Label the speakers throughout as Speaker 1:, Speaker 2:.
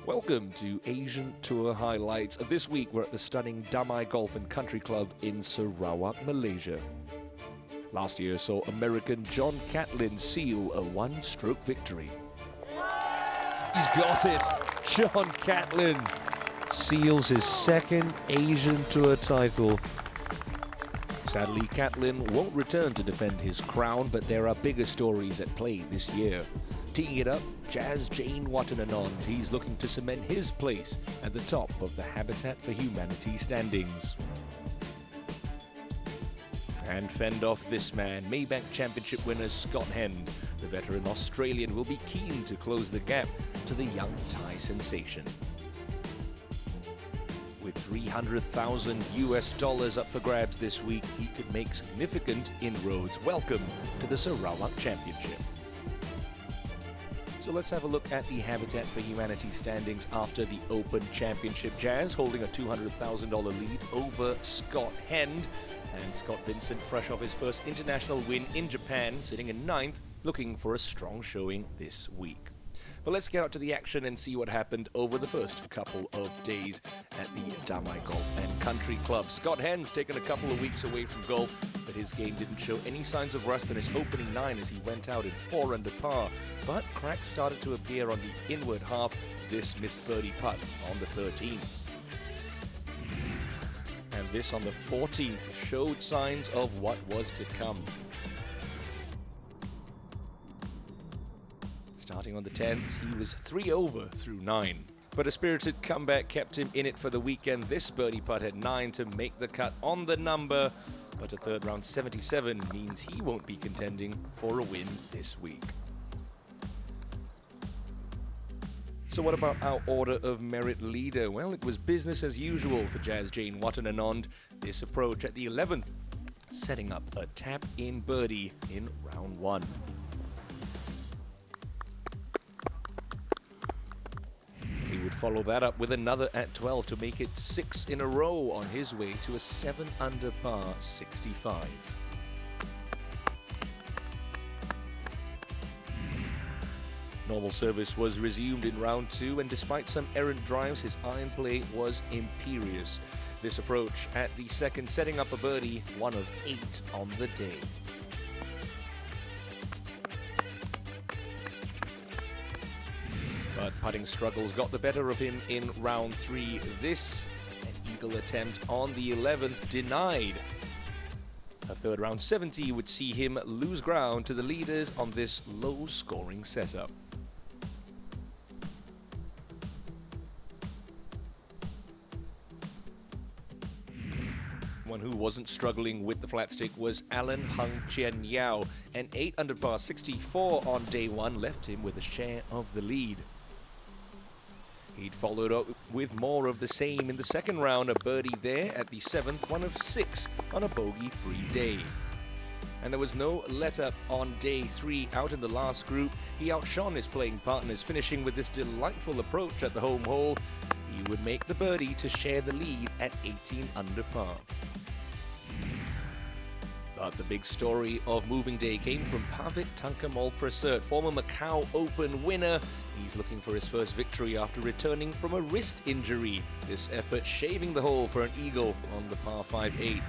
Speaker 1: Welcome to Asian Tour Highlights. This week we're at the stunning Damai Golf and Country Club in Sarawak, Malaysia. Last year saw American John Catlin seal a one-stroke victory. He's got it! John Catlin seals his second Asian Tour title. Sadly, Catlin won't return to defend his crown, but there are bigger stories at play this year. Teeing it up, Jazz Jane Watanabe. He's looking to cement his place at the top of the Habitat for Humanity standings. And fend off this man, Maybank Championship winner Scott Hend. The veteran Australian will be keen to close the gap to the young Thai sensation. With $300,000 up for grabs this week, he could make significant inroads. Welcome to the Sarawak Championship. So let's have a look at the Habitat for Humanity standings after the Open Championship. Jazz holding a $200,000 lead over Scott Hend. And Scott Vincent, fresh off his first international win in Japan, sitting in 9th, looking for a strong showing this week. But let's get out to the action and see what happened over the first couple of days at the Damai Golf and Country Club. Scott Hend's taken a couple of weeks away from golf, but his game didn't show any signs of rust in his opening 9 as he went out in 4 under par. But cracks started to appear on the inward half. This missed birdie putt on the 13th. And this on the 14th showed signs of what was to come. Starting on the 10th, he was 3 over through 9. But a spirited comeback kept him in it for the weekend. This birdie putt at 9 to make the cut on the number. But a third round 77 means he won't be contending for a win this week. So what about our order of merit leader? Well, it was business as usual for Jazz Jane Watanabe. This approach at the 11th, setting up a tap-in birdie in round 1. He would follow that up with another at 12 to make it 6 in a row on his way to a 7 under par 65. Normal service was resumed in round 2, and despite some errant drives, his iron play was imperious. This approach at the second, setting up a birdie, 1 of 8 on the day. But putting struggles got the better of him in round 3. This, an eagle attempt on the 11th, denied. A third round 70 would see him lose ground to the leaders on this low-scoring setup. One who wasn't struggling with the flat stick was Alan Hung Chien Yao. An 8 under par 64 on day 1 left him with a share of the lead. He'd followed up with more of the same in the second round, a birdie there at the 7th, 1 of 6 on a bogey-free day. And there was no let-up on day 3 out in the last group. He outshone his playing partners, finishing with this delightful approach at the home hole. He would make the birdie to share the lead at 18 under par. But the big story of moving day came from Pavit Tangkamal Prasert, former Macau Open winner. He's looking for his first victory after returning from a wrist injury. This effort shaving the hole for an eagle on the par 5-8.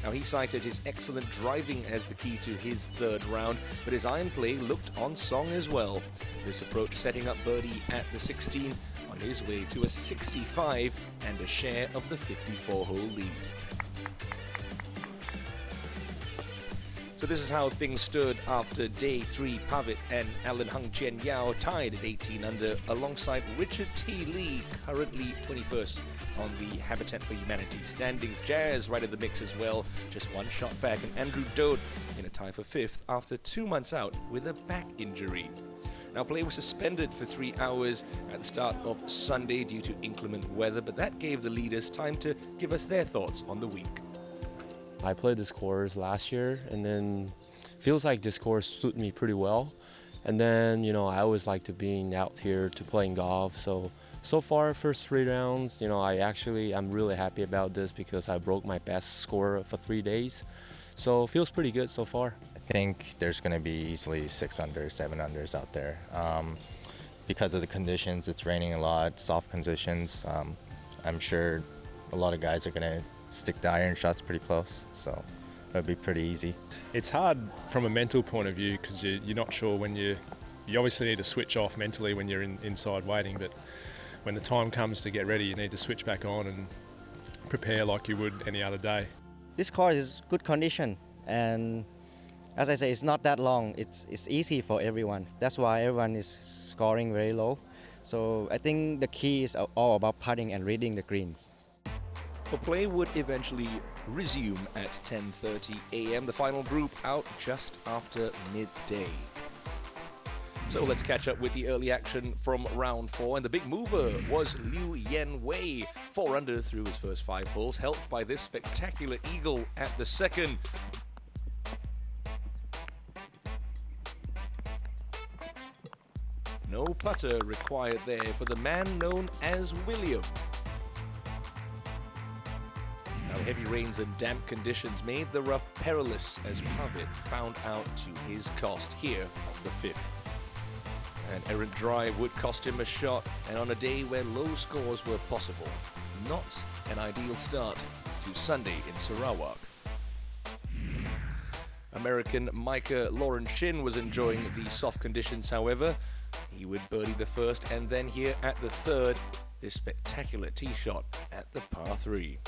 Speaker 1: Now, he cited his excellent driving as the key to his third round, but his iron play looked on song as well. This approach setting up birdie at the 16th on his way to a 65 and a share of the 54-hole lead. So this is how things stood after day 3. Pavit and Alan Hung Chien Yao tied at 18 under alongside Richard T. Lee, currently 21st on the Habitat for Humanity standings. Jazz right in the mix as well, just 1 shot back, and Andrew Dodt in a tie for 5th after 2 months out with a back injury. Now, play was suspended for 3 hours at the start of Sunday due to inclement weather, but that gave the leaders time to give us their thoughts on the week.
Speaker 2: I played this course last year, and then feels like this course suited me pretty well. And then, I always like to being out here to playing golf. So far, first 3 rounds, I'm really happy about this because I broke my best score for 3 days. So feels pretty good so far.
Speaker 3: I think there's going to be easily 6 under, 7 unders out there. because of the conditions. It's raining a lot, soft conditions. I'm sure a lot of guys are going to stick the iron shots pretty close, so it'll be pretty easy.
Speaker 4: It's hard from a mental point of view because you're not sure when you obviously need to switch off mentally when you're inside waiting, but when the time comes to get ready, you need to switch back on and prepare like you would any other day.
Speaker 5: This course is good condition, and as I say, it's not that long. It's easy for everyone. That's why everyone is scoring very low. So I think the key is all about putting and reading the greens.
Speaker 1: The play would eventually resume at 10:30 a.m. The final group out just after midday. So let's catch up with the early action from round 4. And the big mover was Liu Yan-wei, 4 under through his first 5 holes, helped by this spectacular eagle at the second. No putter required there for the man known as William. Now, heavy rains and damp conditions made the rough perilous as Pavitt found out to his cost here on the 5th. An errant drive would cost him a shot, and on a day where low scores were possible, not an ideal start to Sunday in Sarawak. American Micah Lauren Shin was enjoying the soft conditions, however. He would birdie the first, and then here at the third, this spectacular tee shot at the par 3.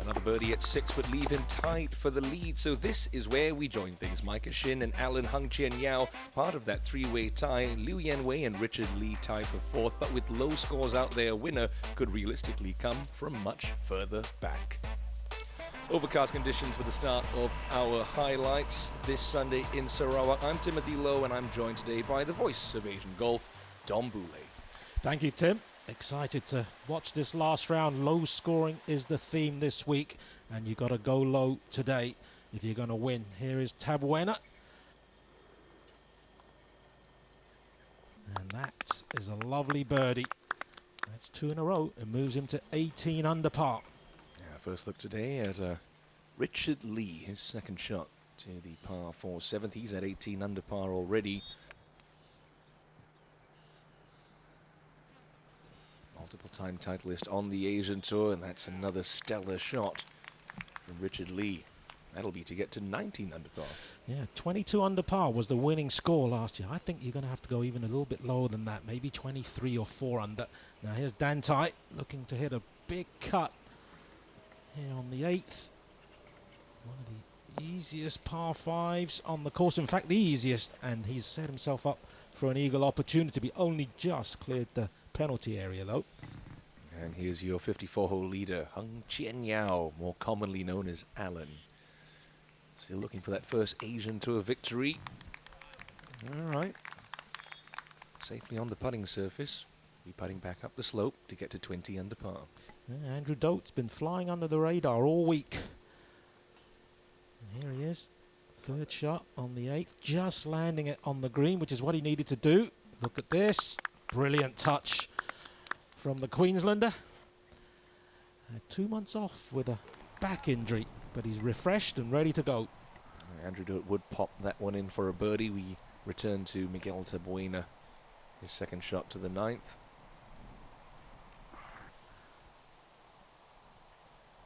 Speaker 1: Another birdie at 6 would leave him tied for the lead, so this is where we join things. Micah Shin and Alan Hung Chien Yao, part of that 3-way tie. Liu Yan-wei and Richard Lee tied for 4th, but with low scores out there, winner could realistically come from much further back. Overcast conditions for the start of our highlights this Sunday in Sarawak. I'm Timothy Lowe, and I'm joined today by the voice of Asian golf, Dom Boulay.
Speaker 6: Thank you, Tim. Excited to watch this last round. Low scoring is the theme this week, and you got to go low today if you're going to win. Here is Tabuena, and that is a lovely birdie. That's 2 in a row. It moves him to 18 under par.
Speaker 1: Yeah, first look today at Richard Lee, his second shot to the par 4 7th. He's at 18 under par already. Multiple-time titleist on the Asian Tour, and that's another stellar shot from Richard Lee. That'll be to get to 19 under par.
Speaker 6: Yeah, 22 under par was the winning score last year. I think you're going to have to go even a little bit lower than that, maybe 23 or 4 under. Now here's Damai looking to hit a big cut here on the 8th. One of the easiest par 5s on the course, in fact the easiest, and he's set himself up for an eagle opportunity. He only just cleared the penalty area though.
Speaker 1: And here's your 54-hole leader, Hung Chien Yao, more commonly known as Alan. Still looking for that first Asian Tour victory. All right. Safely on the putting surface. Be putting back up the slope to get to 20 under par.
Speaker 6: Yeah, Andrew Dot's been flying under the radar all week. And here he is. Third shot on the 8th, just landing it on the green, which is what he needed to do. Look at this. Brilliant touch from the Queenslander. 2 months off with a back injury, but he's refreshed and ready to go.
Speaker 1: Andrew Dodt would pop that one in for a birdie. We return to Miguel Tabuena, his second shot to the 9th.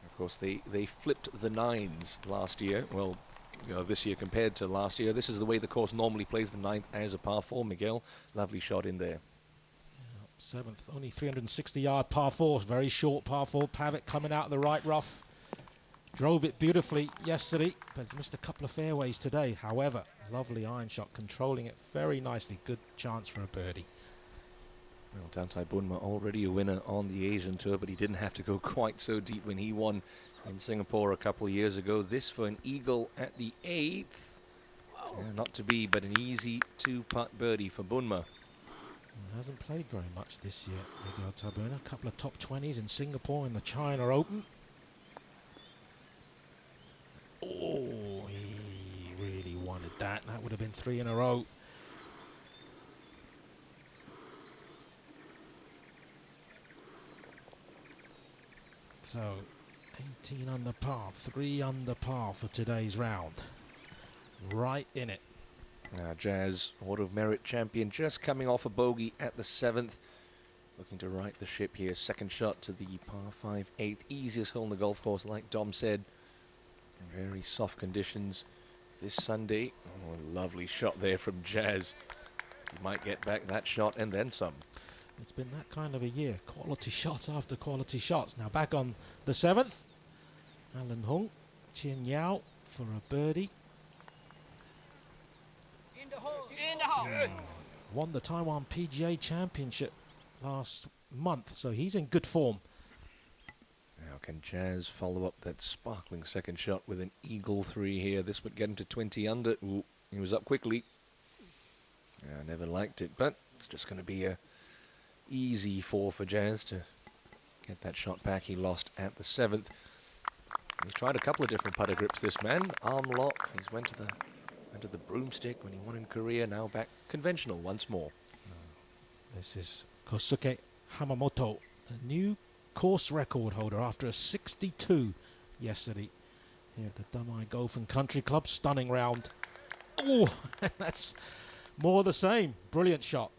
Speaker 1: Of course, they flipped the 9s last year. Well, you know, this year compared to last year. This is the way the course normally plays the 9th as a par 4. Miguel, lovely shot in there.
Speaker 6: 7th, only 360-yard par 4, very short par 4. Pavitt coming out of the right rough. Drove it beautifully yesterday, but has missed a couple of fairways today. However, lovely iron shot, controlling it very nicely. Good chance for a birdie.
Speaker 1: Well, Damai Bunma already a winner on the Asian Tour, but he didn't have to go quite so deep when he won in Singapore a couple of years ago. This for an eagle at the 8th. Not to be, but an easy 2-putt birdie for Bunma.
Speaker 6: Hasn't played very much this year, Miguel Tabuena. A couple of top 20s in Singapore in the China Open. Oh, he really wanted that. That would have been 3 in a row. So, 18 under par, 3 under par for today's round. Right in it.
Speaker 1: Now Jazz, Order of Merit champion, just coming off a bogey at the 7th. Looking to right the ship here. Second shot to the par 5 8th. Easiest hole in the golf course, like Dom said. Very soft conditions this Sunday. Oh, a lovely shot there from Jazz. He might get back that shot and then some.
Speaker 6: It's been that kind of a year. Quality shots after quality shots. Now back on the 7th. Alan Hung, Chien Yao for a birdie.
Speaker 7: In the hole.
Speaker 6: Won the Taiwan PGA Championship last month, so he's in good form.
Speaker 1: Now can Jazz follow up that sparkling second shot with an eagle 3 here? This would get him to 20 under. Ooh, he was up quickly. I never liked it, but it's just going to be a easy 4 for Jazz to get that shot back. He lost at the 7th. He's tried a couple of different putter grips, this man. Arm lock. He's went to the broomstick when he won in Korea. Now back conventional once more.
Speaker 6: This is Kosuke Hamamoto, the new course record holder after a 62 yesterday here at the Damai Golf and Country Club. Stunning round. Oh, that's more the same. Brilliant shot.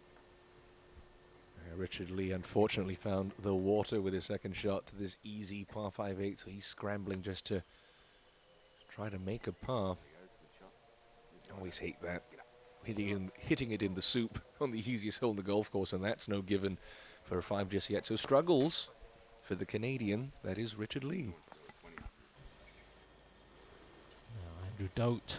Speaker 1: Richard Lee unfortunately found the water with his second shot to this easy par 5/8, so he's scrambling just to try to make a par. Always hate that. Hitting it in the soup on the easiest hole in the golf course, and that's no given for a 5 just yet. So struggles for the Canadian, that is Richard Lee.
Speaker 6: Now Andrew Dodt,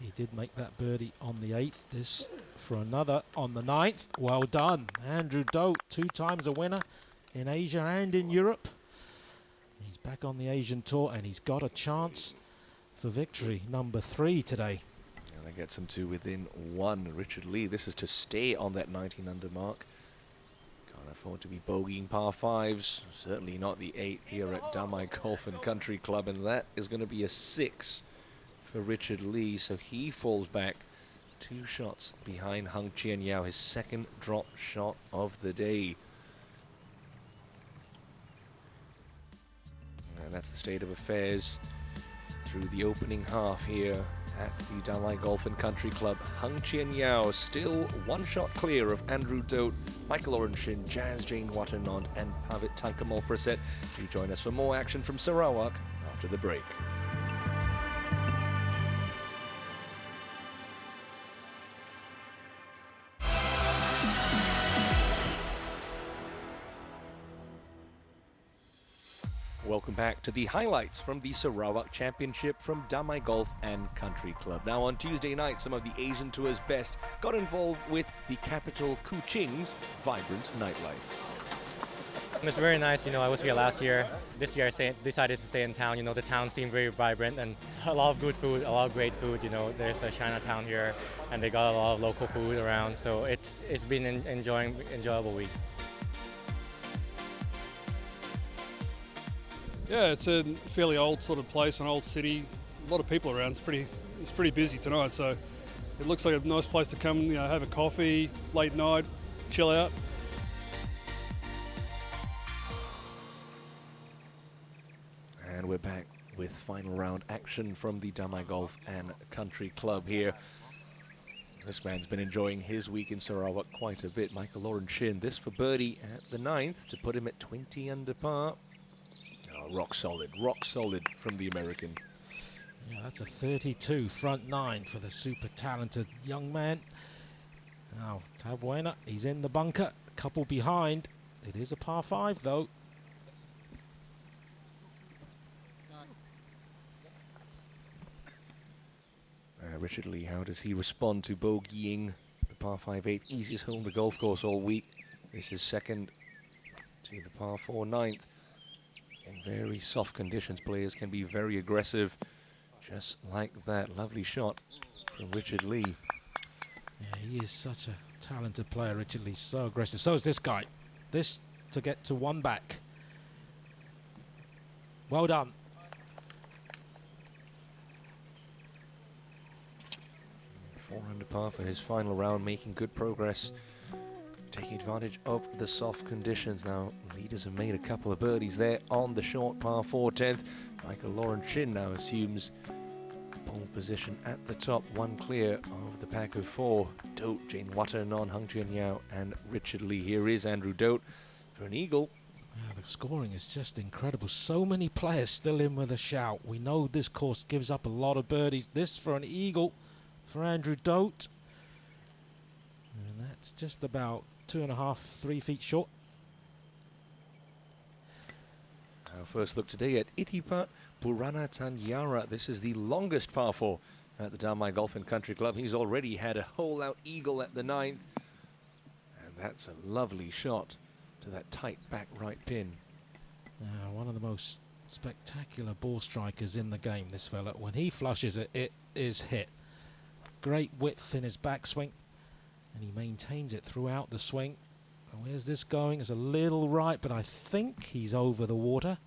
Speaker 6: he did make that birdie on the 8th. This for another on the 9th. Well done, Andrew Dodt, 2 times a winner in Asia and in Europe. He's back on the Asian tour and he's got a chance for victory, number 3 today.
Speaker 1: And that gets him to within 1. Richard Lee, this is to stay on that 19 under mark. Can't afford to be bogeying par 5s. Certainly not the 8 here at Damai Golf and Country Club, and that is going to be a 6 for Richard Lee, so he falls back 2 shots behind Hung Chien Yao, his second drop shot of the day. And that's the state of affairs through the opening half here at the Damai Golf and Country Club. Hung Chien Yao still 1 shot clear of Andrew Dodt, Michael Orenshin, Jazz Jane Watanond and Pavit Tankamal Praset. Do join us for more action from Sarawak after the break. Welcome back to the highlights from the Sarawak Championship from Damai Golf and Country Club. Now on Tuesday night, some of the Asian Tour's best got involved with the capital Kuching's vibrant nightlife.
Speaker 8: It's very nice, you know, I was here last year. This year I decided to stay in town. You know, the town seemed very vibrant and a lot of good food, a lot of great food. You know, there's a Chinatown here and they got a lot of local food around. So it's been an enjoyable week.
Speaker 9: Yeah, it's a fairly old sort of place, an old city. A lot of people around. It's pretty busy tonight, so it looks like a nice place to come, you know, have a coffee, late night, chill out.
Speaker 1: And we're back with final round action from the Damai Golf and Country Club here. This man's been enjoying his week in Sarawak quite a bit. Michael Orenshin, this for birdie at the 9th to put him at 20 under par. Oh, rock solid from the American.
Speaker 6: Yeah, that's a 32 front 9 for the super talented young man. Now, Tabuena, he's in the bunker, a couple behind. It is a par 5 though.
Speaker 1: Richard Lee, how does he respond to bogeying the par 5/8, easiest hole in the golf course all week? This is second to the par 4 9th. In very soft conditions, players can be very aggressive, just like that. Lovely shot from Richard Lee.
Speaker 6: Yeah, he is such a talented player, Richard Lee, so aggressive. So is this guy. This to get to 1 back. Well done.
Speaker 1: Four under par for his final round, making good progress, taking advantage of the soft conditions. Now, leaders have made a couple of birdies there on the short par 4 10th. Michael Orenshin now assumes pole position at the top, one clear of the pack of four. Dodt, Jane Watternon, Hung Chuen Yao and Richard Lee. Here is Andrew Dodt for an eagle.
Speaker 6: Yeah, the scoring is just incredible. So many players still in with a shout. We know this course gives up a lot of birdies. This for an eagle for Andrew Dodt. And that's just about 2.5, 3 feet short.
Speaker 1: Our first look today at Itipa Purana Tanyara. This is the longest par 4 at the Damai Golf and Country Club. He's already had a hole-out eagle at the 9th. And that's a lovely shot to that tight back right pin.
Speaker 6: One of the most spectacular ball strikers in the game, this fella. When he flushes it, it is hit. Great width in his backswing, and he maintains it throughout the swing. And where's this going? It's a little right, but I think he's over the water.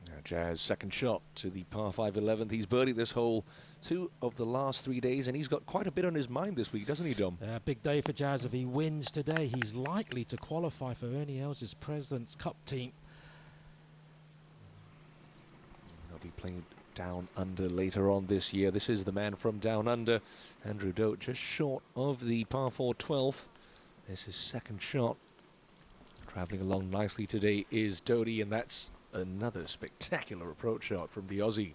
Speaker 1: Now Jazz second shot to the par 5 11th. He's birdied this hole 2 of the last 3 days, and he's got quite a bit on his mind this week, doesn't he, Dom?
Speaker 6: Big day for Jazz. If he wins today, he's likely to qualify for Ernie Els' President's Cup team.
Speaker 1: He'll be playing down under later on this year. This is the man from down under, Andrew Dodt, just short of the par 4 12th. There's his second shot. Travelling along nicely today is Doty, and that's another spectacular approach shot from the Aussie.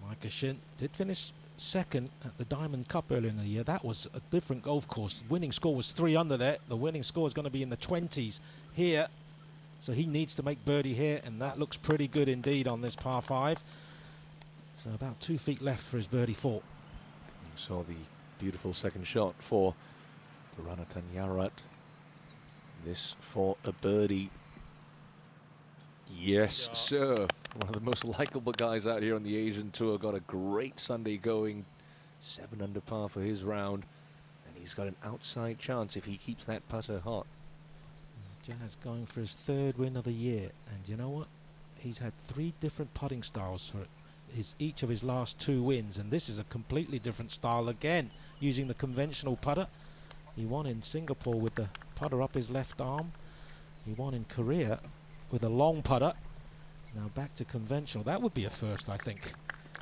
Speaker 6: Micah Shin did finish second at the Diamond Cup earlier in the year. That was a different golf course. Winning score was 3 under there. The winning score is going to be in the 20s here. So he needs to make birdie here, and that looks pretty good indeed on this par 5. So about 2 feet left for his birdie 4.
Speaker 1: You saw the beautiful second shot for Puranatan Yarat. This for a birdie. Yes, sir. One of the most likable guys out here on the Asian Tour. Got a great Sunday going. 7 under par for his round. And he's got an outside chance if he keeps that putter hot.
Speaker 6: Jazz going for his 3rd win of the year. And you know what? He's had 3 different putting styles for each of his last 2 wins. And this is a completely different style again, using the conventional putter. He won in Singapore with the putter up his left arm. He won in Korea with a long putter. Now back to conventional. That would be a first, I think.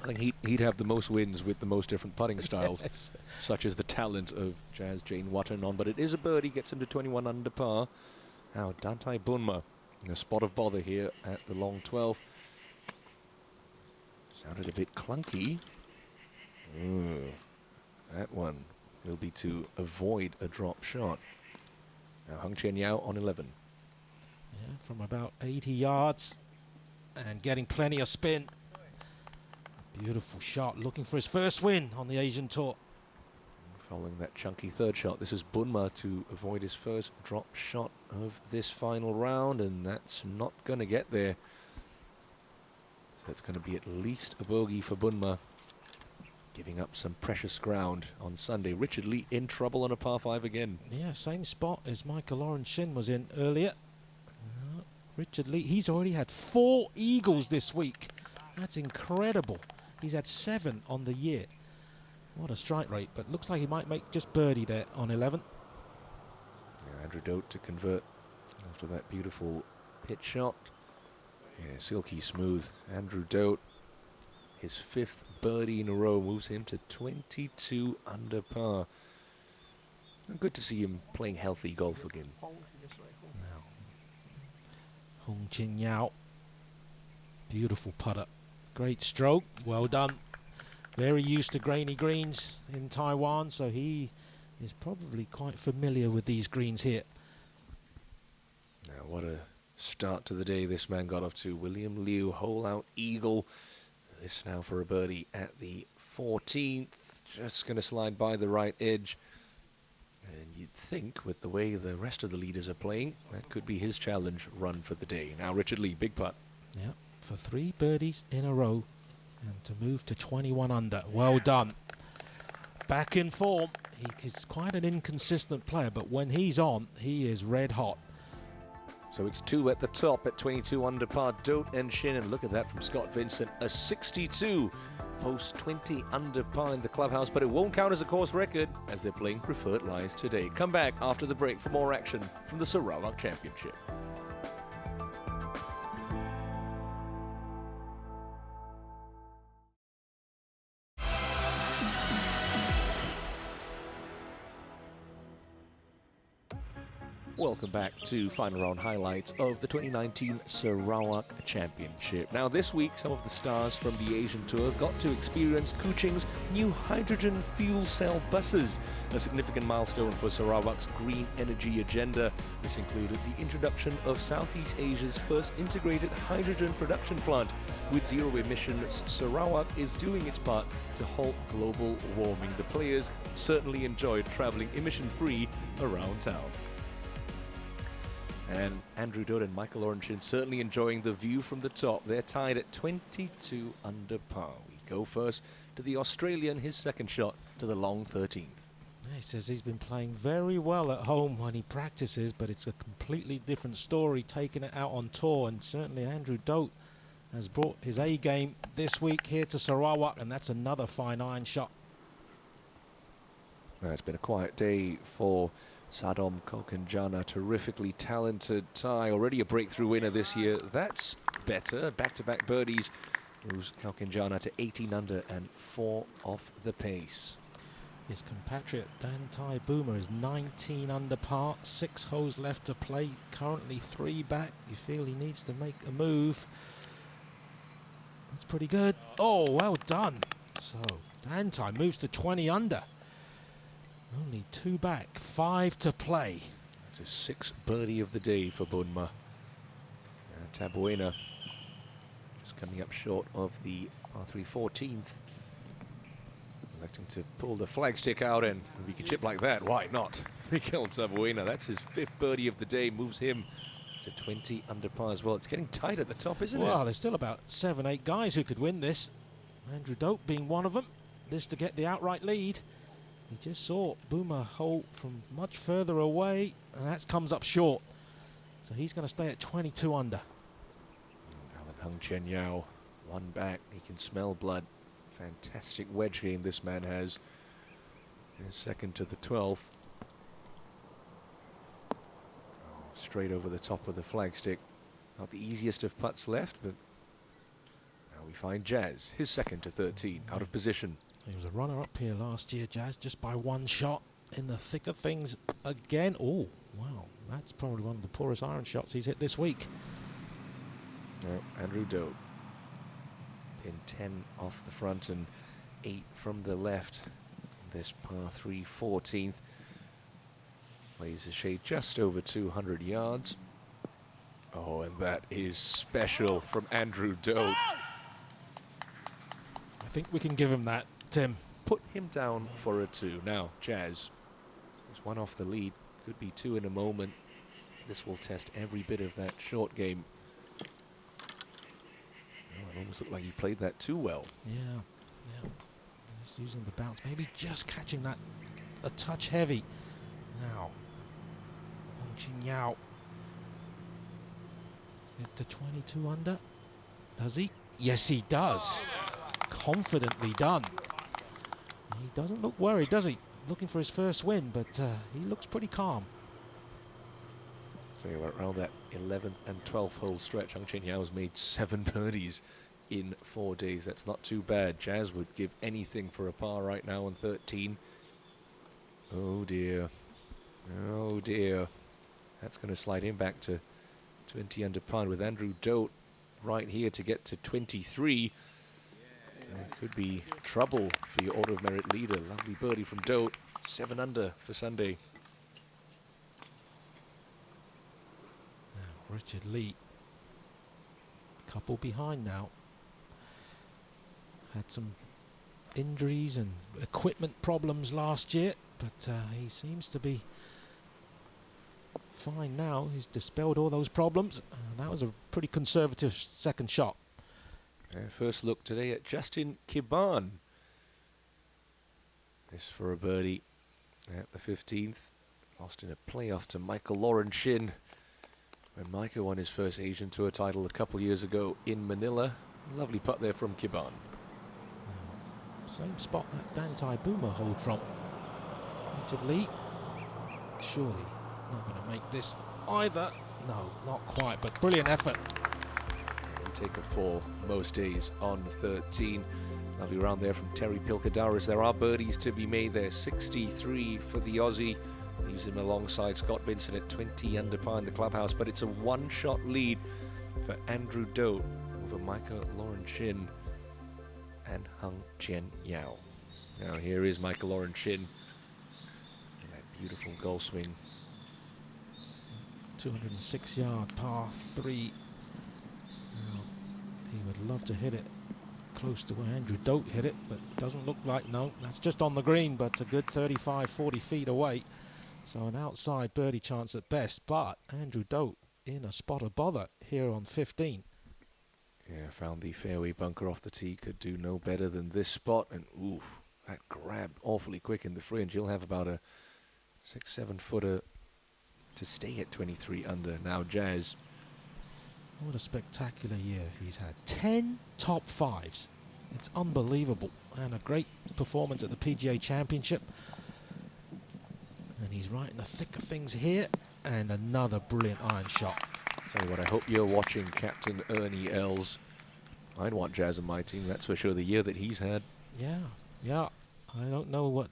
Speaker 1: I think he'd have the most wins with the most different putting styles,
Speaker 6: Yes.
Speaker 1: such as the talent of Jazz Jane Watternon. But it is a birdie, gets him to 21 under par. Now Dantai Bunma in a spot of bother here at the long 12. Sounded a bit clunky. That one will be to avoid a drop shot. Now Hung Chuen Yao on 11.
Speaker 6: Yeah, from about 80 yards and getting plenty of spin. Beautiful shot, looking for his first win on the Asian Tour.
Speaker 1: Following that chunky 3rd shot, this is Bunma to avoid his first drop shot of this final round, and that's not going to get there. So it's going to be at least a bogey for Bunma, giving up some precious ground on Sunday. Richard Lee in trouble on a par 5 again.
Speaker 6: Yeah, same spot as Michael Lawrence Shin was in earlier. Richard Lee, he's already had 4 eagles this week. That's incredible. He's had 7 on the year. What a strike rate, but looks like he might make just birdie there on 11.
Speaker 1: Yeah, Andrew Dodt to convert after that beautiful pitch shot. Yeah, silky smooth. Andrew Dodt, his 5th birdie in a row, moves him to 22 under par. And good to see him playing healthy golf again.
Speaker 6: Hung Chuen Yao, beautiful putter, great stroke, well done. Very used to grainy greens in Taiwan, so he is probably quite familiar with these greens here.
Speaker 1: Now what a start to the day this man got off to. William Liu, hole out eagle. This now for a birdie at the 14th, just going to slide by the right edge. And you'd think, with the way the rest of the leaders are playing, that could be his challenge run for the day. Now Richard Lee, big putt.
Speaker 6: Yeah, for 3 birdies in a row and to move to 21 under. Well done. Back in form. He's quite an inconsistent player, but when he's on, he is red hot.
Speaker 1: So it's 2 at the top at 22 under par. Dodt and Shin, and look at that from Scott Vincent, a 62. Posts 20 under par in the clubhouse, but it won't count as a course record as they're playing preferred lies today. Come back after the break for more action from the Sarawak Championship. Welcome back to final round highlights of the 2019 Sarawak Championship. Now this week, some of the stars from the Asian Tour got to experience Kuching's new hydrogen fuel cell buses, a significant milestone for Sarawak's green energy agenda. This included the introduction of Southeast Asia's first integrated hydrogen production plant. With zero emissions, Sarawak is doing its part to halt global warming. The players certainly enjoyed traveling emission-free around town. And Andrew Dodt and Michael Ornchin certainly enjoying the view from the top. They're tied at 22 under par. We go first to the Australian, his second shot to the long 13th.
Speaker 6: He says he's been playing very well at home when he practices, but it's a completely different story taking it out on tour, and certainly Andrew Dodt has brought his A game this week here to Sarawak, and that's another fine iron shot.
Speaker 1: Well, it's been a quiet day for Sadom Kokenjana, terrifically talented Thai, already a breakthrough winner this year. That's better. Back-to-back birdies moves Kokenjana to 18 under and 4 off the pace.
Speaker 8: His compatriot Damai Boomer is 19 under par, 6 holes left to play, currently 3 back. You feel he needs to make a move. That's pretty good. Oh, well done. So Damai moves to 20 under. Only 2 back, 5 to play.
Speaker 1: That's a 6th birdie of the day for Bunma. Tabuena just coming up short of the par 3 14th. Electing to pull the flagstick out, and if he can chip like that, why not? Miguel Tabuena, that's his 5th birdie of the day, moves him to 20 under par as well. It's getting tight at the top, isn't it?
Speaker 6: Well, there's still about 7, 8 guys who could win this. Andrew Dodt being one of them. This to get the outright lead. He just saw Boomer hole from much further away, and that comes up short. So he's going to stay at 22 under.
Speaker 1: Alan Hung Chen Yao, 1 back. He can smell blood. Fantastic wedge game this man has. His second to the 12th. Oh, straight over the top of the flagstick. Not the easiest of putts left, but now we find Jazz, his second to 13, out of position.
Speaker 6: He was a runner-up here last year, Jazz, just by 1 shot in the thick of things again. Oh, wow, that's probably one of the poorest iron shots he's hit this week.
Speaker 1: Andrew Dodt. Pin 10 off the front and 8 from the left. This par 3 14th. Plays a shade just over 200 yards. Oh, and that is special from Andrew Dodt.
Speaker 6: I think we can give him that, Tim.
Speaker 1: Put him down for a 2. Now, Jazz is 1 off the lead. Could be 2 in a moment. This will test every bit of that short game. It almost looked like he played that too well.
Speaker 6: Yeah. Just using the bounce, maybe just catching that a touch heavy. Now, Hong Chin Yao. Get to 22 under. Does he? Yes, he does. Confidently done. He doesn't look worried, does he? Looking for his first win, but he looks pretty calm.
Speaker 1: So around that 11th and 12th hole stretch, Hung Chen Yao's made 7 birdies in 4 days. That's not too bad. Jazz would give anything for a par right now on 13. Oh dear. Oh dear. That's going to slide him back to 20 under par with Andrew Dodt right here to get to 23. It could be trouble for your order of merit leader. Lovely birdie from Dodt. 7 under for Sunday.
Speaker 6: Now, Richard Lee. Couple behind now. Had some injuries and equipment problems last year, but he seems to be fine now. He's dispelled all those problems. That was a pretty conservative second shot.
Speaker 1: First look today at Justin Kiban. This for a birdie at the 15th. Lost in a playoff to Michael Ornchin when Micah won his first Asian Tour title a couple years ago in Manila. Lovely putt there from Kiban.
Speaker 6: Same spot that Damai Boomer hold from. Richard Lee. Surely not going to make this either. No, not quite, but brilliant effort.
Speaker 1: Take a 4 most days on 13. Lovely round there from Terry Pilkadaris. There are birdies to be made there. 63 for the Aussie. Leaves him alongside Scott Vincent at 20 under par in the clubhouse, but it's a one-shot lead for Andrew Dodt over Michael Laurenshin and Hung Chien Yao. Now here is Michael Laurenshin in that beautiful golf swing.
Speaker 6: 206-yard par 3. Now, he would love to hit it close to where Andrew Dodt hit it, but it doesn't look like, no, that's just on the green, but a good 35, 40 feet away. So an outside birdie chance at best, but Andrew Dodt in a spot of bother here on 15.
Speaker 1: Yeah, found the fairway bunker off the tee, could do no better than this spot, and ooh, that grab awfully quick in the fringe. He'll have about a 6-7 footer to stay at 23 under. Now Jazz.
Speaker 6: What a spectacular year he's had. 10 top 5s. It's unbelievable. And a great performance at the PGA Championship. And he's right in the thick of things here. And another brilliant iron shot.
Speaker 1: Tell you what, I hope you're watching Captain Ernie Els. I'd want Jazz on my team, that's for sure, the year that he's had.
Speaker 6: Yeah. I don't know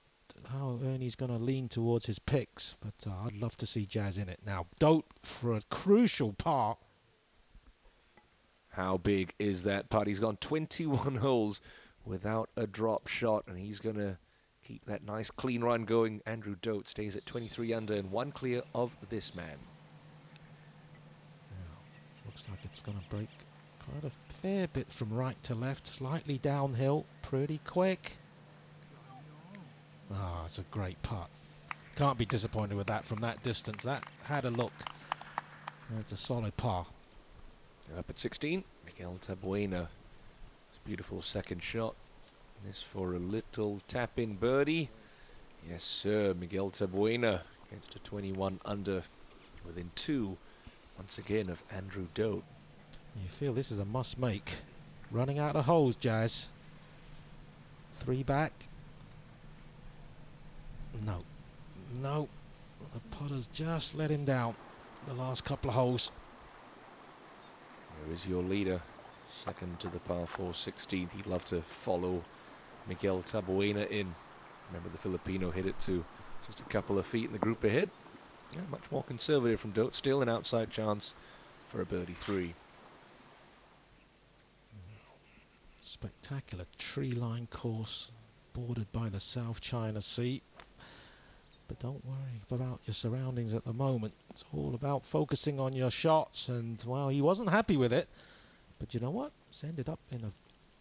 Speaker 6: how Ernie's going to lean towards his picks, but I'd love to see Jazz in it. Now, Dodt for a crucial par.
Speaker 1: How big is that putt? He's gone 21 holes without a drop shot, and he's going to keep that nice clean run going. Andrew Dodt stays at 23 under and one clear of this man.
Speaker 6: Looks like it's going to break quite a fair bit from right to left, slightly downhill, pretty quick. Ah, it's a great putt. Can't be disappointed with that from that distance. That had a look. It's a solid par.
Speaker 1: Up at 16, Miguel Tabuena. Beautiful second shot. This for a little tap-in birdie. Yes, sir, Miguel Tabuena against a 21 under within 2, once again, of Andrew Dodt.
Speaker 6: You feel this is a must-make. Running out of holes, Jazz. 3 back. No. The putter's just let him down the last couple of holes.
Speaker 1: There is your leader, second to the par 4 16th. He'd love to follow Miguel Tabuena in. Remember, the Filipino hit it to just a couple of feet in the group ahead. Yeah, much more conservative from Dodt. Still an outside chance for a birdie 3.
Speaker 6: Spectacular tree-lined course, bordered by the South China Sea. But don't worry about your surroundings at the moment. It's all about focusing on your shots, and well, he wasn't happy with it. But you know what? It's ended up in a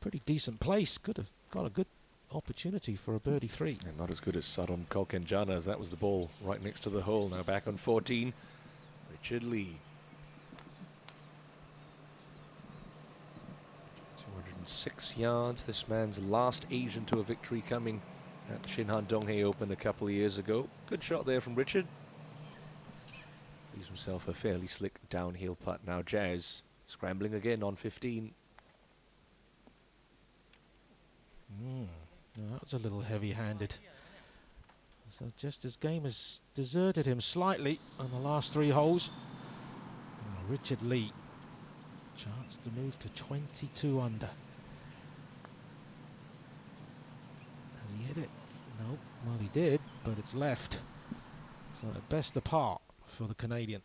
Speaker 6: pretty decent place. Could have got a good opportunity for a birdie 3.
Speaker 1: And not as good as Sarom Kokenjana, as that was the ball right next to the hole. Now back on 14, Richard Lee. 206 yards, this man's last Asian to a victory, coming at the Shinhan Donghae Open a couple of years ago. Good shot there from Richard. Leaves himself a fairly slick downhill putt. Now Jazz scrambling again on 15.
Speaker 6: That was a little heavy-handed. So just his game has deserted him slightly on the last 3 holes. Richard Lee, chance to move to 22 under. Has he hit it? No. Well, he did, but it's left. So at best the par for the Canadian.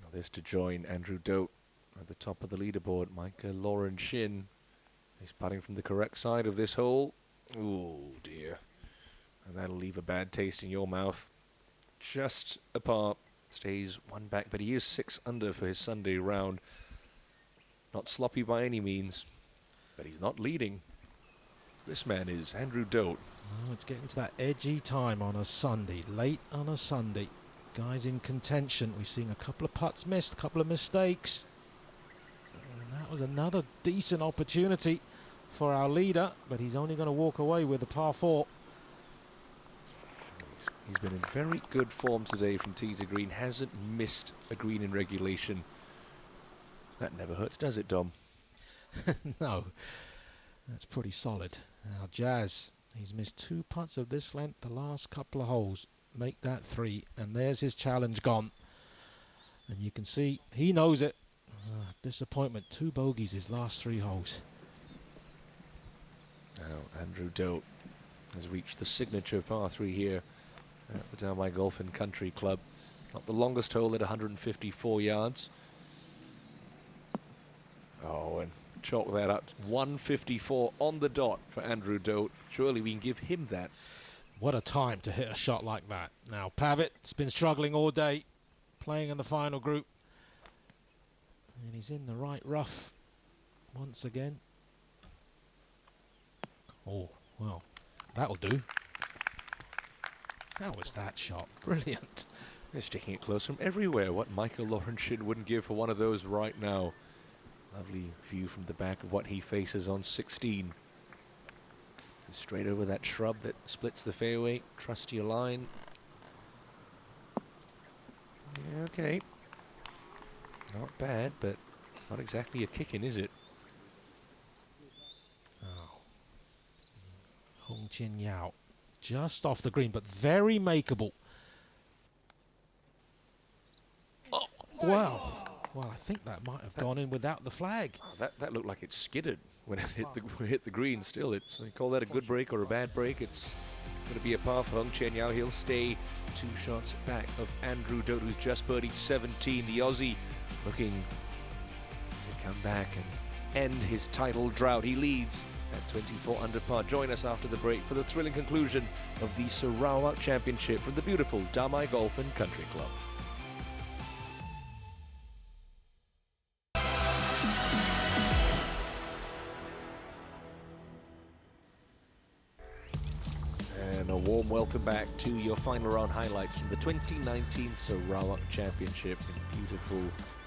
Speaker 1: Now this to join Andrew Dodt at the top of the leaderboard. Michael Laurenshin. He's putting from the correct side of this hole. Oh dear. And that'll leave a bad taste in your mouth. Just a par. Stays 1 back, but he is 6 under for his Sunday round. Not sloppy by any means, but he's not leading. This man is Andrew Dodt.
Speaker 6: Oh, it's getting to that edgy time on a Sunday, late on a Sunday. Guys in contention. We've seen a couple of putts missed, a couple of mistakes. And that was another decent opportunity for our leader, but he's only going to walk away with a par 4.
Speaker 1: He's been in very good form today from tee to green. Hasn't missed a green in regulation. That never hurts, does it, Dom?
Speaker 6: No, that's pretty solid. Now Jazz, he's missed 2 putts of this length the last couple of holes. Make that 3, and there's his challenge gone. And you can see he knows it. Disappointment, 2 bogeys his last 3 holes.
Speaker 1: Now Andrew Dodt has reached the signature par 3 here at the Damai Golf and Country Club. Not the longest hole at 154 yards. Oh, and chalk that up. 154 on the dot for Andrew Dodt. Surely we can give him that.
Speaker 6: What a time to hit a shot like that. Now, Pavitt's been struggling all day, playing in the final group. And he's in the right rough once again. Oh, well, that'll do. How was that shot? Brilliant.
Speaker 1: They're sticking it close from everywhere. What Michael Laurentian wouldn't give for one of those right now. Lovely view from the back of what he faces on 16. Straight over that shrub that splits the fairway. Trust your line. Yeah, okay. Not bad, but it's not exactly a kicking, is it?
Speaker 6: Oh. Hong Chin Yao. Just off the green, but very makeable. Oh, wow. Well, I think that might have gone in without the flag.
Speaker 1: Oh, that looked like it skidded when it hit the green. Still, it's they call that a good break or a bad break. It's going to be a par for Hong Chen Yao. He'll stay 2 shots back of Andrew Dodt, who's just birdied 17. The Aussie looking to come back and end his title drought. He leads at 24 under par. Join us after the break for the thrilling conclusion of the Sarawak Championship from the beautiful Damai Golf and Country Club. And a warm welcome back to your final round highlights from the 2019 Sarawak Championship in beautiful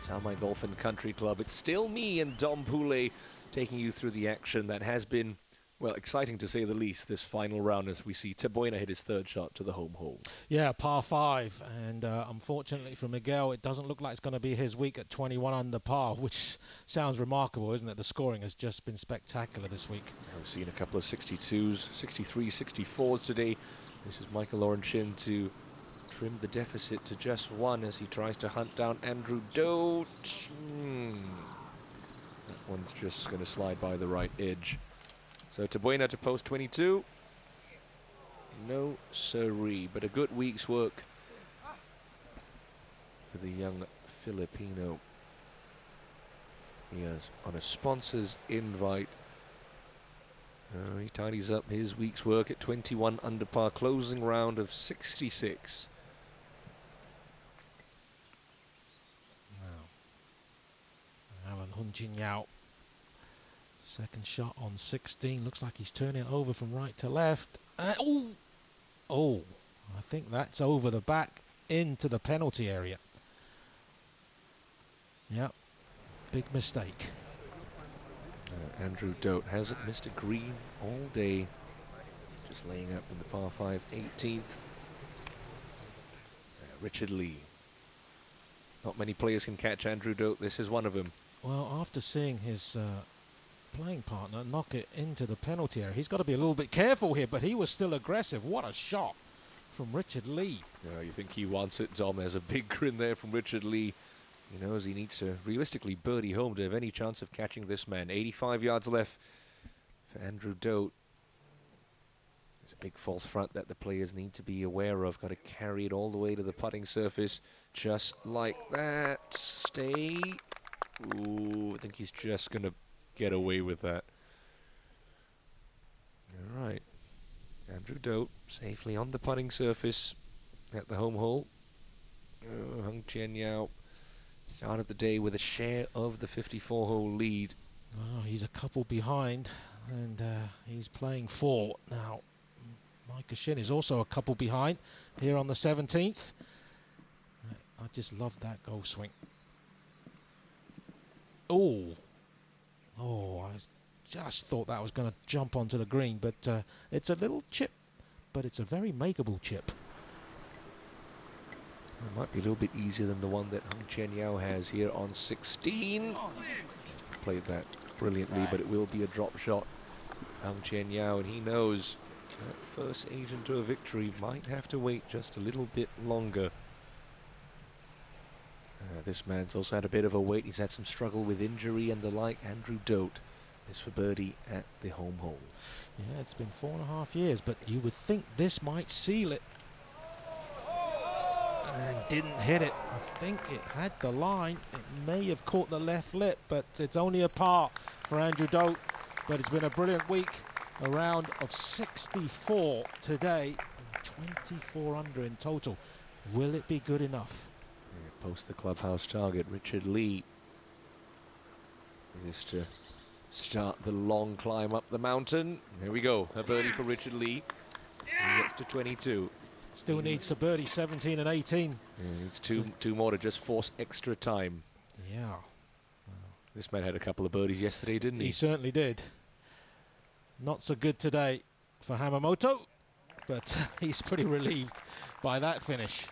Speaker 1: Damai Golf and Country Club. It's still me and Dom Poulet taking you through the action that has been, well, exciting to say the least, this final round as we see Taboina hit his 3rd shot to the home hole. Yeah, par 5, and unfortunately for Miguel, it doesn't look like it's going to be his week at 21 under par, which sounds remarkable, isn't it? The scoring has just been spectacular this week. We've seen a couple of 62s, 63, 64s today. This is Michael Laurentian to trim the deficit to just 1 as he tries to hunt down Andrew Dodt. That one's just going to slide by the right edge. So Taboina to post 22. No siree, but a good week's work for the young Filipino. He is on a sponsor's invite. He tidies up his week's work at 21 under par, closing round of 66. Alan Hun Jin Yao. 2nd shot on 16. Looks like he's turning it over from right to left. Oh, I think that's over the back into the penalty area. Yep, big mistake. Andrew Dodt hasn't missed a green all day. Just laying up in the par 5 18th. Richard Lee. Not many players can catch Andrew Dodt. This is one of them. Well, after seeing his playing partner knock it into the penalty area, he's got to be a little bit careful here, but he was still aggressive. What a shot from Richard Lee. Yeah, you think he wants it, Dom. There's a big grin there from Richard Lee. He knows he needs to realistically birdie home to have any chance of catching this man. 85 yards left for Andrew Dodt. There's a big false front that the players need to be aware of. Got to carry it all the way to the putting surface, just like that. Stay. Ooh, I think he's just going to get away with that. All right. Andrew Dodt safely on the putting surface at the home hole. Hong Chen Yao started the day with a share of the 54-hole lead. Oh, he's a couple behind, and he's playing 4 now. Micah Shin is also a couple behind here on the 17th. I just love that golf swing. Oh, I just thought that was going to jump onto the green, but it's a little chip, but it's a very makeable chip. It might be a little bit easier than the one that Hong Chen Yao has here on 16. Played that brilliantly, but it will be a drop shot. Hong Chen Yao, and he knows that first agent to a victory might have to wait just a little bit longer. This man's also had a bit of a wait. He's had some struggle with injury and the like. Andrew Dodt is for birdie at the home hole. Yeah, it's been 4.5 years, but you would think this might seal it.
Speaker 6: and didn't hit it. I think it had the line. It may have caught the left lip, but it's only a par for Andrew Dodt. But it's been a brilliant week. A round of 64 today, and 24 under in total. Will it be good enough?
Speaker 1: Yeah, post the clubhouse target, Richard Lee. This to start the long climb up the mountain. Here we go, a birdie for Richard Lee. He gets to 22.
Speaker 6: Still needs to birdie 17 and 18.
Speaker 1: Yeah, needs two more to just force extra time.
Speaker 6: Yeah.
Speaker 1: This man had a couple of birdies yesterday, didn't he?
Speaker 6: He certainly did. Not so good today for Hamamoto, but he's pretty relieved by that finish.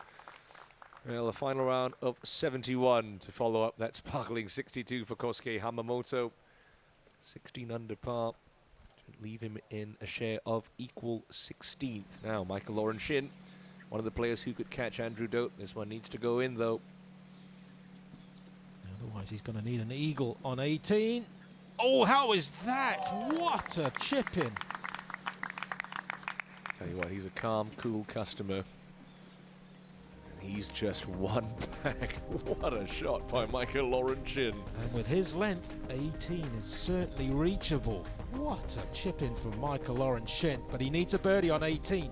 Speaker 1: Well, the final round of 71 to follow up that sparkling 62 for Kosuke Hamamoto. 16 under par. Should leave him in a share of equal 16th. Now, Michael Lauren Shin, one of the players who could catch Andrew Dodt. This one needs to go in, though.
Speaker 6: Otherwise, he's going to need an eagle on 18. Oh, how is that? What a chip in.
Speaker 1: Tell you what, he's a calm, cool customer. And he's just one back. What a shot by Michael Lauren Shin.
Speaker 6: And with his length, 18 is certainly reachable. What a chip in from Michael Lauren Shin. But he needs a birdie on 18.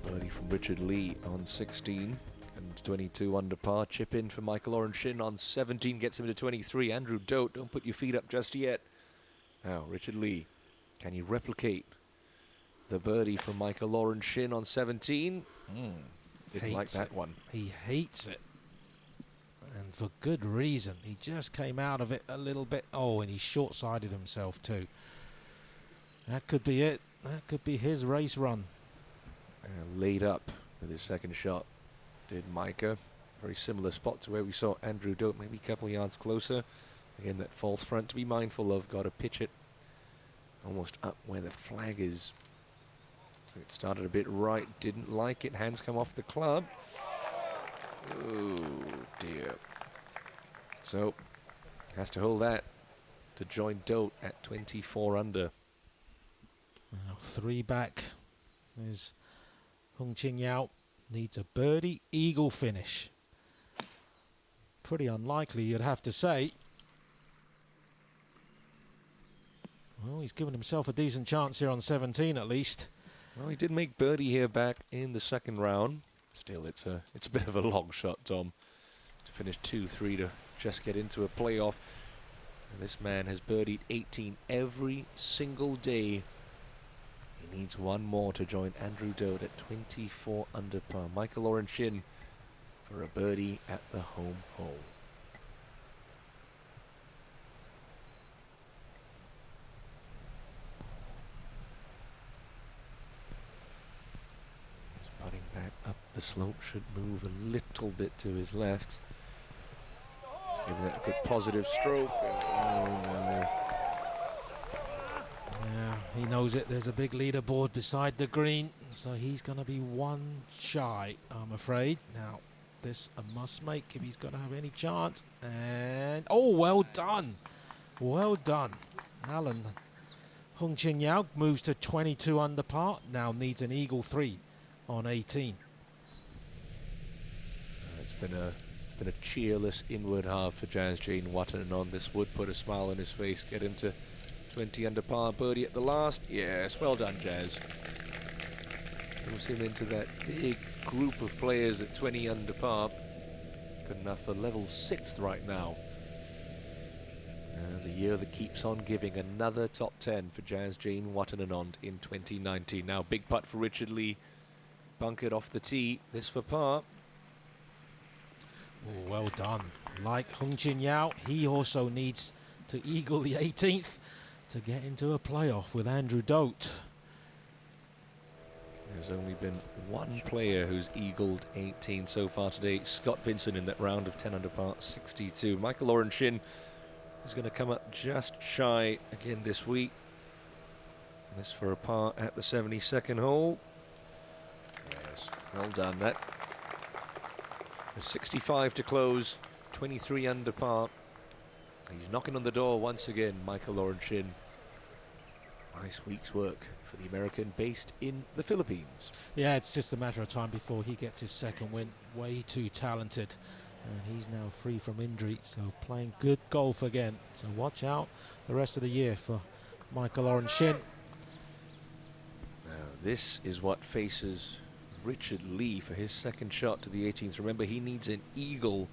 Speaker 1: Birdie from Richard Lee on 16. And 22 under par. Chip in for Michael Lauren Shin on 17. Gets him to 23. Andrew Dodt, don't put your feet up just yet. Now, Richard Lee, can you replicate the birdie from Michael Lauren Shin on 17? Didn't like that one.
Speaker 6: He hates it. And for good reason. He just came out of it a little bit. Oh, and he short-sided himself too. That could be it. That could be his race run.
Speaker 1: Laid up with his second shot. Did Micah. Very similar spot to where we saw Andrew Dodt, maybe a couple of yards closer. Again, that false front to be mindful of. Got to pitch it almost up where the flag is. So it started a bit right, didn't like it. Hands come off the club. Oh dear. So has to hold that to join Dodt at 24 under.
Speaker 6: Now 3 back is Hung Ching Yao. Needs a birdie, eagle finish. Pretty unlikely, you'd have to say. Well, he's given himself a decent chance here on 17 at least.
Speaker 1: Well, he did make birdie here back in the second round. Still, it's a bit of a long shot, Tom, to finish 2-3 to just get into a playoff. And this man has birdied 18 every single day. He needs one more to join Andrew Dodt at 24 under par. Michael Lauren Shin for a birdie at the home hole. He's putting back up the slope, should move a little bit to his left. He's giving it a good positive stroke. Oh no.
Speaker 6: Yeah, he knows it. There's a big leaderboard beside the green, so he's going to be one shy, I'm afraid. Now, this a must make if he's going to have any chance. And, oh, well done. Well done. Alan Hung Ching Yao moves to 22 under par. Now needs an eagle 3 on 18.
Speaker 1: It's been a cheerless inward half for Jazz Jane Watananon. This would put a smile on his face, get him to 20 under par, birdie at the last. Yes, well done, Jazz. Moves him into that big group of players at 20 under par. Good enough for level 6th right now. The year that keeps on giving, another top 10 for Jazz Jane Watananon in 2019. Now, big putt for Richard Lee. Bunkered off the tee. This for par.
Speaker 6: Oh, well done. Like Hung Ching Yao, he also needs to eagle the 18th. To get into a playoff with Andrew Dodt.
Speaker 1: There's only been one player who's eagled 18 so far today. Scott Vincent in that round of 10 under par, 62. Michael Lauren Shin is going to come up just shy again this week. And this for a par at the 72nd hole. Yes, well done that. There's 65 to close, 23 under par. He's knocking on the door once again, Michael Lauren Shin. Nice week's work for the American based in the Philippines.
Speaker 6: Yeah, it's just a matter of time before he gets his second win. Way too talented. And he's now free from injury, so playing good golf again. So watch out the rest of the year for Michael Orenshin.
Speaker 1: Now this is what faces Richard Lee for his second shot to the 18th. Remember, he needs an eagle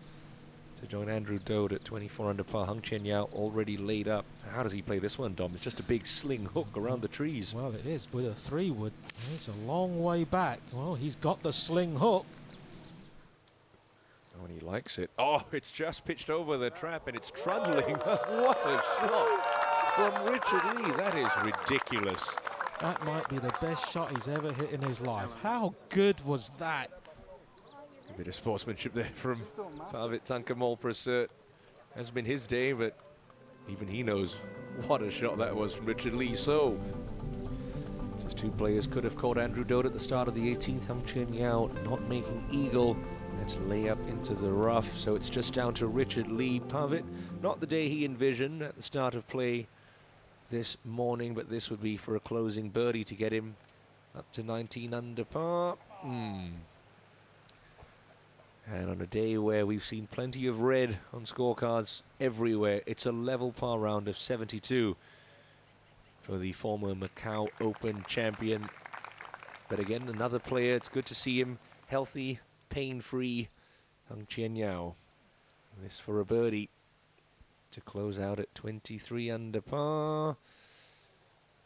Speaker 1: to join Andrew Dodt at 24 under par. Hung Chen Yao already laid up. How does he play this one, Dom? It's just a big sling hook around the trees.
Speaker 6: Well, it is with a 3-wood. It's a long way back. Well, he's got the sling hook.
Speaker 1: Oh, and he likes it. Oh, it's just pitched over the trap and it's trundling. What a shot from Richard Lee. That is ridiculous.
Speaker 6: That might be the best shot he's ever hit in his life. How good was that?
Speaker 1: A bit of sportsmanship there from Pavit Tangkamal Prasert. Hasn't been his day, but even he knows what a shot that was from Richard Lee. So, just two players could have caught Andrew Dodt at the start of the 18th. Hung Chen Yao not making eagle. That's a layup into the rough. So it's just down to Richard Lee. Pavit, not the day he envisioned at the start of play this morning, but this would be for a closing birdie to get him up to 19 under par. And on a day where we've seen plenty of red on scorecards everywhere, it's a level par round of 72 for the former Macau Open champion. But again, another player, it's good to see him healthy, pain-free. Hung Chen Yao. This for a birdie to close out at 23 under par.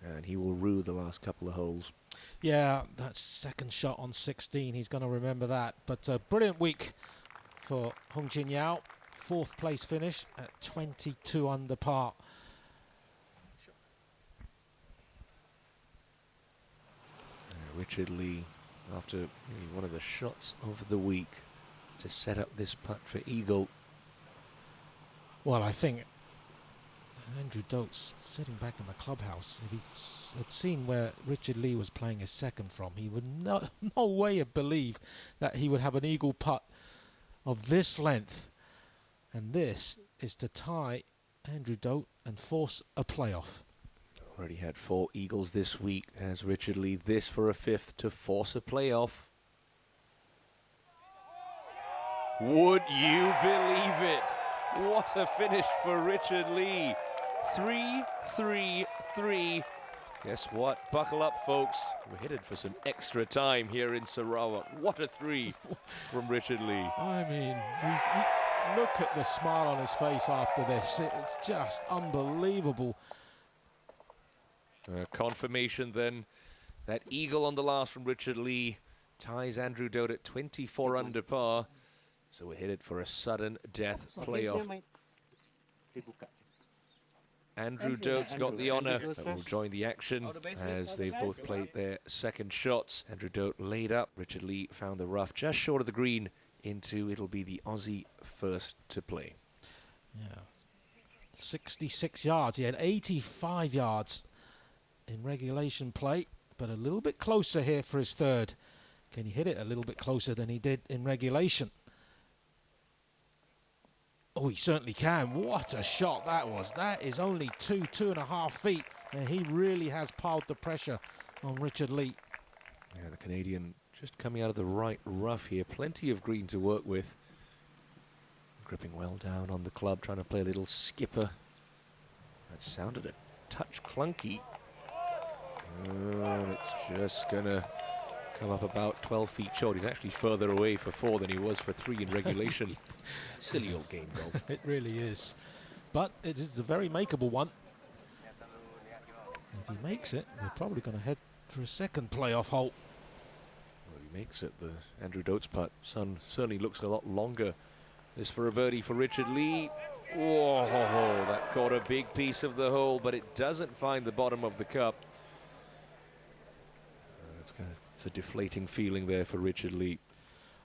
Speaker 1: And he will rue the last couple of holes.
Speaker 6: Yeah, that second shot on 16, he's going to remember that. But a brilliant week for Hung Chen Yao. 4th place finish at 22 under par.
Speaker 1: Richard Lee, after really one of the shots of the week, to set up this putt for eagle.
Speaker 6: Well, I think Andrew Dodt's sitting back in the clubhouse. If he had seen where Richard Lee was playing his second from, he would no way have believed that he would have an eagle putt of this length. And this is to tie Andrew Dodt and force a playoff.
Speaker 1: Already had 4 eagles this week as Richard Lee. This for a 5th to force a playoff. Would you believe it? What a finish for Richard Lee. 3-3-3. Guess what? Buckle up, folks. We're headed for some extra time here in Sarawak. What a 3 from Richard Lee.
Speaker 6: I mean, look at the smile on his face after this. It's just unbelievable.
Speaker 1: Confirmation then. That eagle on the last from Richard Lee ties Andrew Dodt at 24 under par. So we're headed for a sudden death playoff. Andrew Dodt's got the honour and will join the action as they've both played their second shots. Andrew Dodt laid up. Richard Lee found the rough just short of the green into, it'll be the Aussie first to play.
Speaker 6: Yeah, 66 yards. He had 85 yards in regulation play, but a little bit closer here for his third. Can he hit it a little bit closer than he did in regulation? Oh, he certainly can. What a shot that was. That is only 2.5 feet, and he really has piled the pressure on Richard Lee.
Speaker 1: Yeah, the Canadian just coming out of the right rough here. Plenty of green to work with. Gripping well down on the club, trying to play a little skipper. That sounded a touch clunky. And it's just going to come up about 12 feet short. He's actually further away for 4 than he was for 3 in regulation. Silly old game, golf.
Speaker 6: It really is. But it is a very makeable one. If he makes it, we're probably going to head for a second playoff hole.
Speaker 1: Well, he makes it. The Andrew Dodt's putt sun certainly looks a lot longer. This for a birdie for Richard Lee. Whoa, that caught a big piece of the hole, but it doesn't find the bottom of the cup. It's a deflating feeling there for Richard Lee.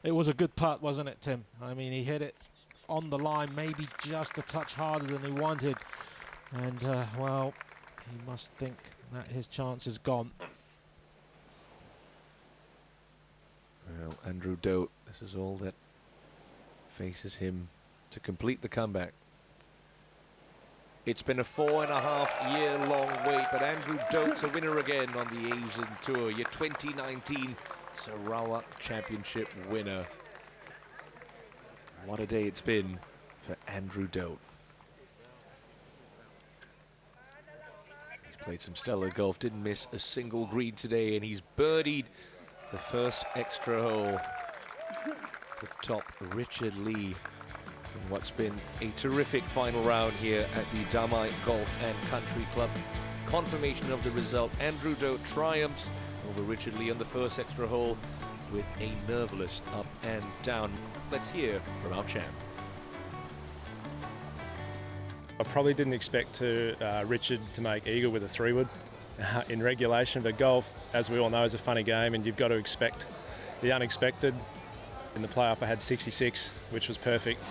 Speaker 6: It was a good putt, wasn't it, Tim? I mean, he hit it on the line, maybe just a touch harder than he wanted. And, well, he must think that his chance is gone.
Speaker 1: Well, Andrew Dodt, this is all that faces him to complete the comeback. It's been a 4.5-year-long wait, but Andrew Dodt's a winner again on the Asian Tour. Your 2019 Sarawak Championship winner. What a day it's been for Andrew Dodt. He's played some stellar golf, didn't miss a single green today, and he's birdied the first extra hole to top Richard Lee in what's been a terrific final round here at the Damai Golf and Country Club. Confirmation of the result, Andrew Dodt triumphs over Richard Lee on the first extra hole with a nerveless up and down. Let's hear from our champ.
Speaker 4: I probably didn't expect Richard to make eagle with a 3-wood in regulation, but golf, as we all know, is a funny game, and you've got to expect the unexpected. In the playoff I had 66, which was perfect,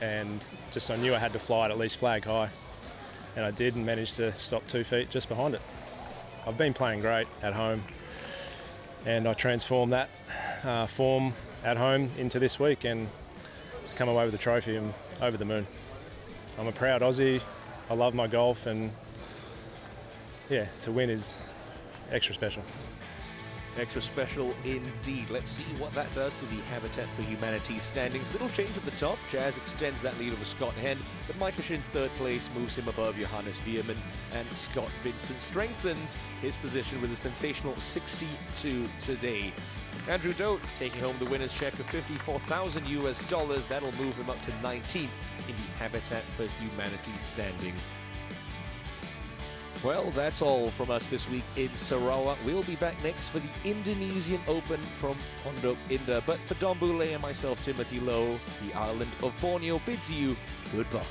Speaker 4: and just I knew I had to fly it at least flag high, and I did, and managed to stop 2 feet just behind it. I've been playing great at home, and I transformed that form at home into this week, and to come away with the trophy, I'm over the moon. I'm a proud Aussie, I love my golf, and yeah, to win is extra special.
Speaker 1: Extra special indeed. Let's see what that does to the Habitat for Humanity standings. Little change at the top. Jazz extends that lead over Scott Hend, but Micah Shin's third place moves him above Johannes Veerman, and Scott Vincent strengthens his position with a sensational 62 today. Andrew Dodt taking home the winner's check of $54,000 US. That'll move him up to 19th in the Habitat for Humanity standings. Well, that's all from us this week in Sarawak. We'll be back next for the Indonesian Open from Pondok Indah. But for Don Boulay and myself, Timothy Lowe, the island of Borneo bids you goodbye.